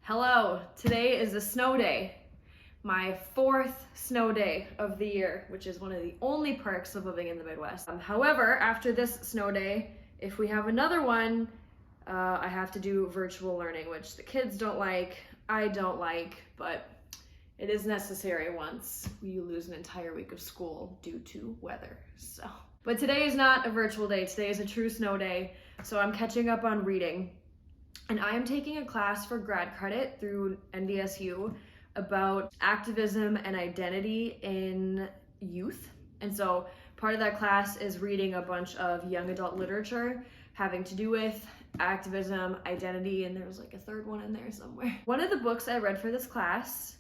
Hello, today is a snow day, my fourth snow day of the year, which is one of the only perks of living in the Midwest. However, after this snow day, if we have another one, I have to do virtual learning, which the kids don't like, I don't like, but it is necessary once you lose an entire week of school due to weather. But today is not a virtual day, today is a true snow day, so I'm catching up on reading. And I am taking a class for grad credit through NDSU about activism and identity in youth. And so part of that class is reading a bunch of young adult literature having to do with activism, identity, and there's like a third one in there somewhere. One of the books I read for this class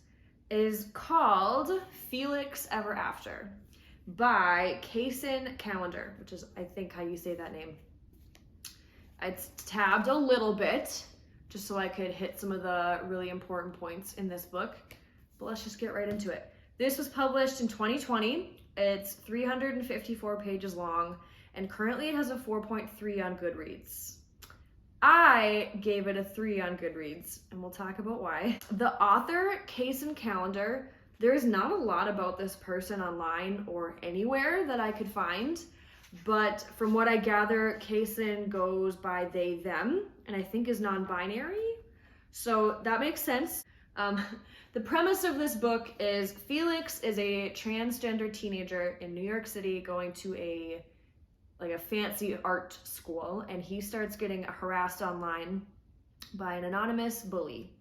is called Felix Ever After by Kacen Callender, which is, I think, how you say that name. I tabbed a little bit just so I could hit some of the really important points in this book, but let's just get right into it. This was published in 2020. It's 354 pages long, and currently it has a 4.3 on Goodreads. I gave it a 3 on Goodreads, and we'll talk about why. The author, Kacen Callender, there's not a lot about this person online or anywhere that I could find. But from what I gather, Kacen goes by they, them, and I think is non-binary. So that makes sense. The premise of this book is Felix is a transgender teenager in New York City going to a fancy art school, and he starts getting harassed online by an anonymous bully.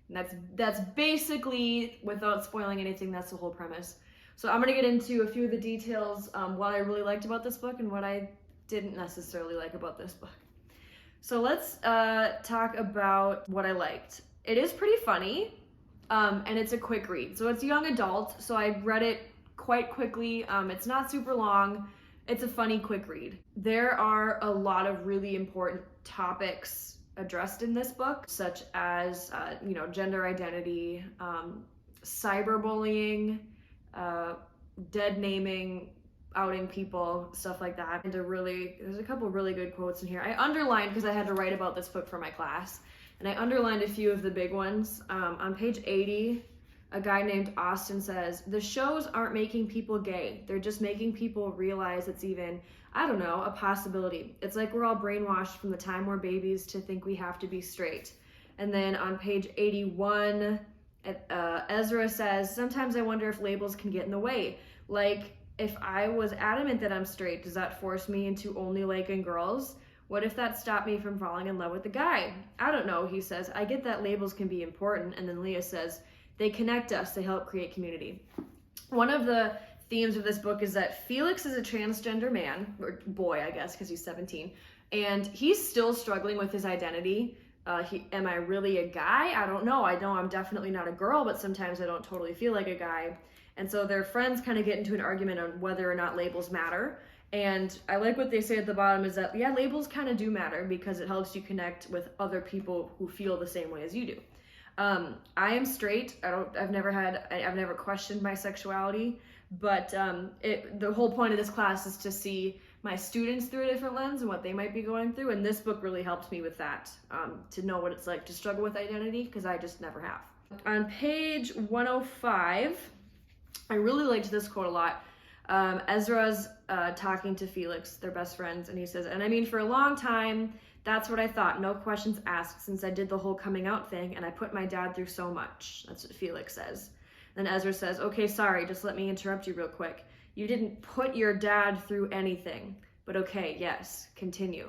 And that's basically, without spoiling anything, that's the whole premise. So I'm going to get into a few of the details, what I really liked about this book and what I didn't necessarily like about this book. So let's talk about what I liked. It is pretty funny, and it's a quick read. So it's young adult, so I read it quite quickly. It's not super long. It's a funny, quick read. There are a lot of really important topics addressed in this book, such as, gender identity, cyberbullying, dead naming, outing people, stuff like that. And there's a couple really good quotes in here. I underlined because I had to write about this book for my class, and I underlined a few of the big ones. On page 80, a guy named Austin says, "The shows aren't making people gay. They're just making people realize it's even, a possibility. It's like we're all brainwashed from the time we're babies to think we have to be straight." And then on page 81, Ezra says, "Sometimes I wonder if labels can get in the way. Like, if I was adamant that I'm straight, does that force me into only liking girls? What if that stopped me from falling in love with a guy? I don't know," he says. "I get that labels can be important." And then Leah says, "They connect us, they help create community." One of the themes of this book is that Felix is a transgender man, or boy, I guess, because he's 17, and he's still struggling with his identity. Am I really a guy? I don't know. I know I'm definitely not a girl, but sometimes I don't totally feel like a guy. And so their friends kind of get into an argument on whether or not labels matter. And I like what they say at the bottom is that, yeah, labels kind of do matter because it helps you connect with other people who feel the same way as you do. I am straight. I've never questioned my sexuality, but the whole point of this class is to see my students through a different lens and what they might be going through, and this book really helps me with that, to know what it's like to struggle with identity, because I just never have. On page 105, I really liked this quote a lot. Ezra's talking to Felix, their best friends, and he says, "And I mean, for a long time, that's what I thought, no questions asked, since I did the whole coming out thing, and I put my dad through so much." That's what Felix says. Then Ezra says, "Okay, sorry, just let me interrupt you real quick. You didn't put your dad through anything, but okay, yes, continue."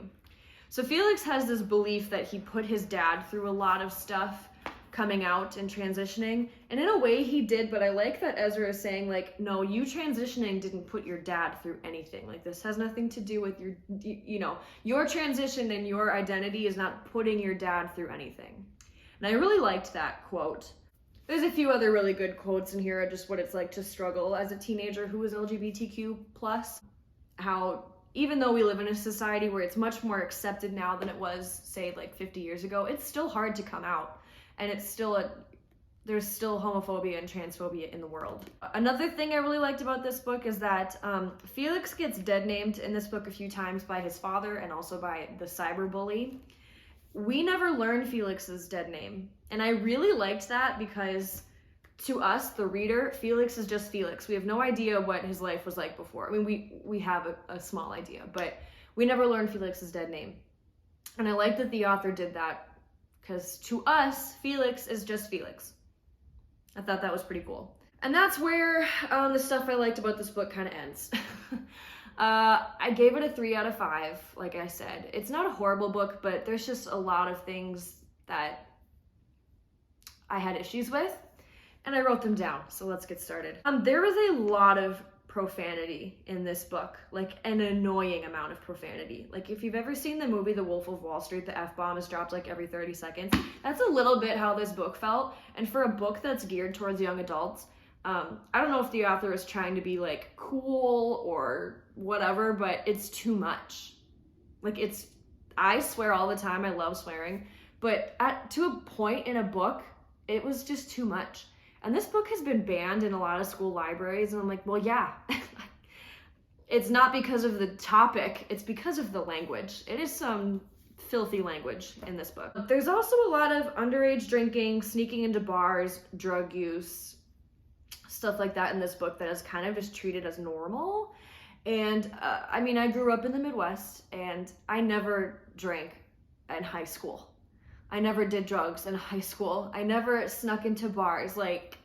So Felix has this belief that he put his dad through a lot of stuff coming out and transitioning, and in a way he did, but I like that Ezra is saying, like, no, you transitioning didn't put your dad through anything. Like, this has nothing to do with your transition, and your identity is not putting your dad through anything. And I really liked that quote. There's a few other really good quotes in here, just what it's like to struggle as a teenager who is LGBTQ+. How even though we live in a society where it's much more accepted now than it was, say, like 50 years ago, it's still hard to come out. And there's still homophobia and transphobia in the world. Another thing I really liked about this book is that Felix gets dead named in this book a few times by his father and also by the cyberbully. we never learned Felix's dead name. And I really liked that because to us, the reader, Felix is just Felix. We have no idea what his life was like before. I mean, we have a small idea, but we never learned Felix's dead name. And I like that the author did that because to us, Felix is just Felix. I thought that was pretty cool. And that's where the stuff I liked about this book kind of ends. I gave it a 3 out of 5, like I said. It's not a horrible book, but there's just a lot of things that I had issues with, and I wrote them down, so let's get started. There was a lot of profanity in this book, like an annoying amount of profanity. Like if you've ever seen the movie The Wolf of Wall Street, the F-bomb is dropped like every 30 seconds. That's a little bit how this book felt, and for a book that's geared towards young adults, I don't know if the author is trying to be like cool or whatever, but it's too much. Like I swear all the time, I love swearing, but to a point in a book, it was just too much. And this book has been banned in a lot of school libraries, and I'm like, well, yeah. It's not because of the topic, it's because of the language. It is some filthy language in this book. There's also a lot of underage drinking, sneaking into bars, drug use, stuff like that in this book that is kind of just treated as normal. And I mean, I grew up in the Midwest, and I never drank in high school. I never did drugs in high school. I never snuck into bars, like,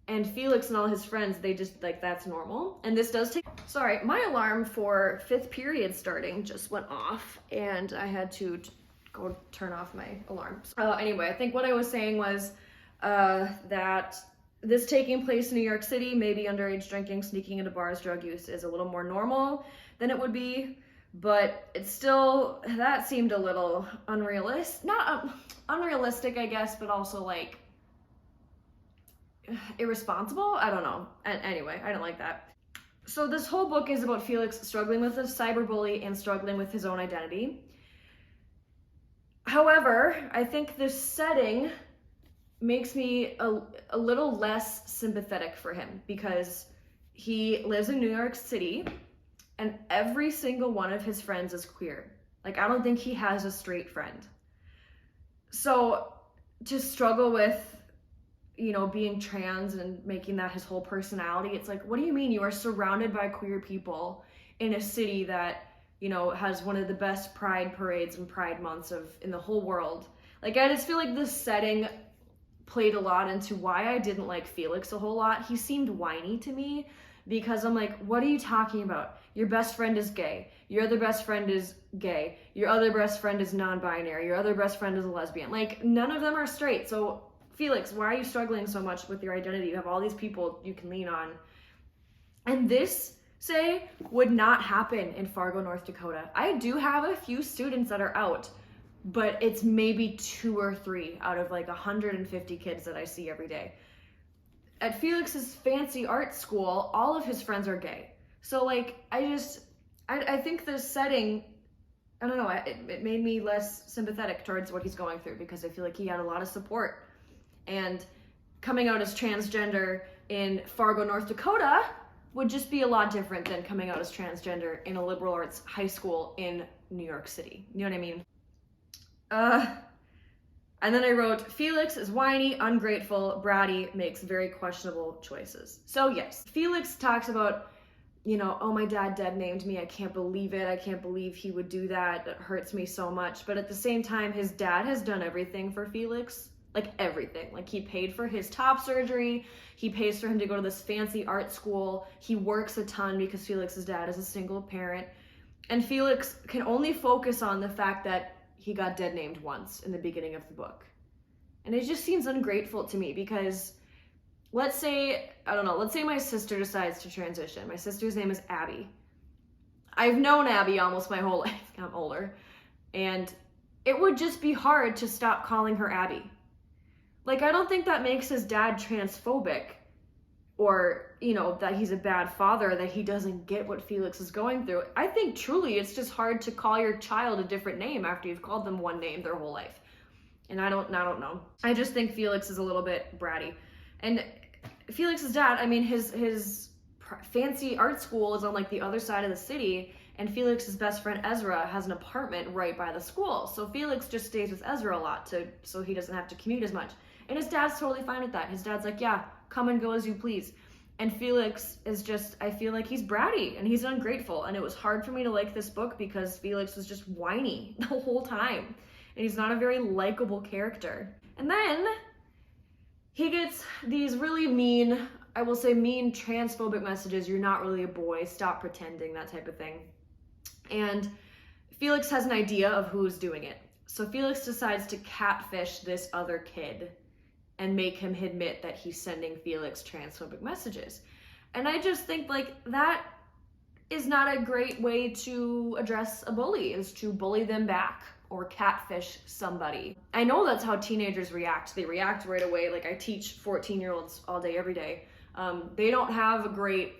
and Felix and all his friends, they just, like, that's normal. And this does take, sorry, my alarm for 5th period starting just went off, and I had to go turn off my alarm. Anyway, I think what I was saying was that this taking place in New York City, maybe underage drinking, sneaking into bars, drug use is a little more normal than it would be. But it's still, that seemed a little unrealistic, not unrealistic, I guess, but also like irresponsible. I don't know. And anyway, I don't like that. So this whole book is about Felix struggling with a cyberbully and struggling with his own identity. However, I think this setting makes me a little less sympathetic for him because he lives in New York City, and every single one of his friends is queer. Like, I don't think he has a straight friend. So to struggle with, you know, being trans and making that his whole personality, it's like, what do you mean you are surrounded by queer people in a city that, you know, has one of the best pride parades and pride months in the whole world? Like, I just feel like this setting played a lot into why I didn't like Felix a whole lot. He seemed whiny to me because I'm like, what are you talking about? Your best friend is gay. Your other best friend is gay. Your other best friend is non-binary. Your other best friend is a lesbian. Like, none of them are straight. So, Felix, why are you struggling so much with your identity? You have all these people you can lean on. And this, say, would not happen in Fargo, North Dakota. I do have a few students that are out, but it's maybe 2 or 3 out of like 150 kids that I see every day. At Felix's fancy art school, all of his friends are gay. So like, I think this setting, I don't know, it made me less sympathetic towards what he's going through because I feel like he had a lot of support. And coming out as transgender in Fargo, North Dakota would just be a lot different than coming out as transgender in a liberal arts high school in New York City. You know what I mean? And then I wrote, Felix is whiny, ungrateful, bratty, makes very questionable choices. So yes, Felix talks about, you know, oh, my dad dead named me. I can't believe it. I can't believe he would do that. It hurts me so much. But at the same time, his dad has done everything for Felix. Like everything. Like he paid for his top surgery. He pays for him to go to this fancy art school. He works a ton because Felix's dad is a single parent. And Felix can only focus on the fact that he got dead named once in the beginning of the book. And it just seems ungrateful to me because let's say, I don't know, let's say my sister decides to transition. My sister's name is Abby. I've known Abby almost my whole life. I'm older. And it would just be hard to stop calling her Abby. Like, I don't think that makes his dad transphobic or, you know, that he's a bad father, that he doesn't get what Felix is going through. I think truly it's just hard to call your child a different name after you've called them one name their whole life. And I don't know. I just think Felix is a little bit bratty. And Felix's dad, I mean, his fancy art school is on like the other side of the city, And Felix's best friend Ezra has an apartment right by the school. So Felix just stays with Ezra a lot so he doesn't have to commute as much. And his dad's totally fine with that. His dad's like, yeah, come and go as you please. And Felix is just, I feel like he's bratty and he's ungrateful. And it was hard for me to like this book because Felix was just whiny the whole time. And he's not a very likable character. And then he gets these really mean, I will say mean transphobic messages. You're not really a boy, stop pretending, that type of thing. And Felix has an idea of who's doing it. So Felix decides to catfish this other kid and make him admit that he's sending Felix transphobic messages. And I just think like that is not a great way to address a bully, is to bully them back or catfish somebody. I know that's how teenagers react. They react right away. Like I teach 14-year-olds all day, every day. They don't have a great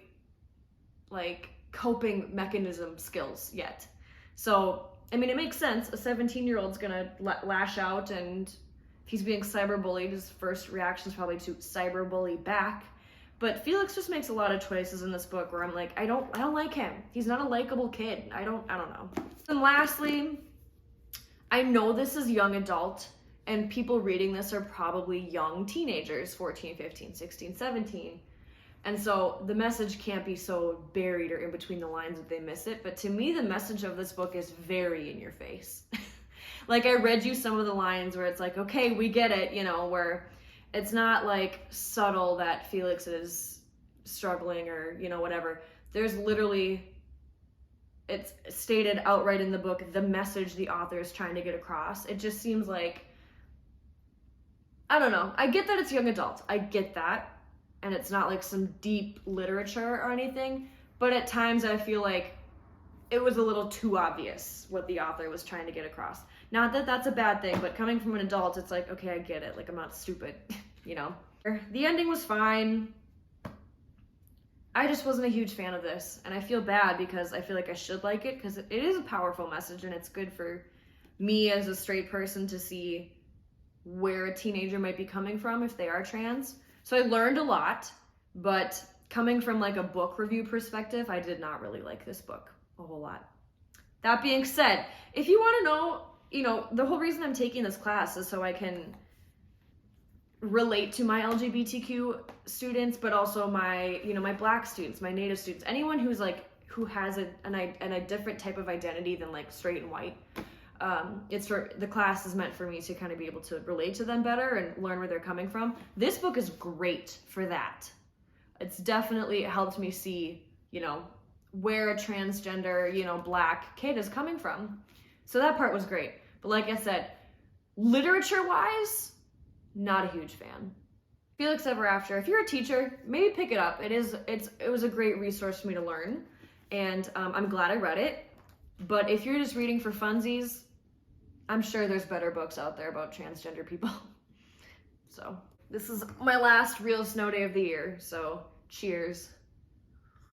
like coping mechanism skills yet. So, I mean, it makes sense. A 17-year-old's gonna lash out, and if he's being cyberbullied, his first reaction is probably to cyberbully back. But Felix just makes a lot of choices in this book where I'm like, I don't like him. He's not a likable kid. I don't know. And lastly, I know this is young adult, and people reading this are probably young teenagers, 14, 15, 16, 17. And so the message can't be so buried or in between the lines that they miss it. But to me, the message of this book is very in your face. Like I read you some of the lines where it's like, okay, we get it, you know, where it's not like subtle that Felix is struggling or, you know, whatever. There's literally, it's stated outright in the book, the message the author is trying to get across. It just seems like, I don't know. I get that it's young adult. I get that. And it's not like some deep literature or anything, but at times I feel like it was a little too obvious what the author was trying to get across. Not that that's a bad thing, but coming from an adult, it's like, okay, I get it. Like, I'm not stupid, you know? The ending was fine. I just wasn't a huge fan of this, and I feel bad because I feel like I should like it because it is a powerful message, and it's good for me as a straight person to see where a teenager might be coming from if they are trans. So I learned a lot, but coming from like a book review perspective, I did not really like this book a whole lot. That being said, if you want to know, you know, the whole reason I'm taking this class is so I can relate to my LGBTQ students, but also my, you know, my Black students, my Native students, anyone who's like, who has a different type of identity than like straight and white. The class is meant for me to kind of be able to relate to them better and learn where they're coming from. This book is great for that. It's definitely helped me see, you know, where a transgender, you know, Black kid is coming from. So that part was great. But like I said, literature-wise, not a huge fan. Felix Ever After, if you're a teacher, maybe pick it up. It was a great resource for me to learn, and I'm glad I read it. But if you're just reading for funsies, I'm sure there's better books out there about transgender people. So this is my last real snow day of the year, so cheers.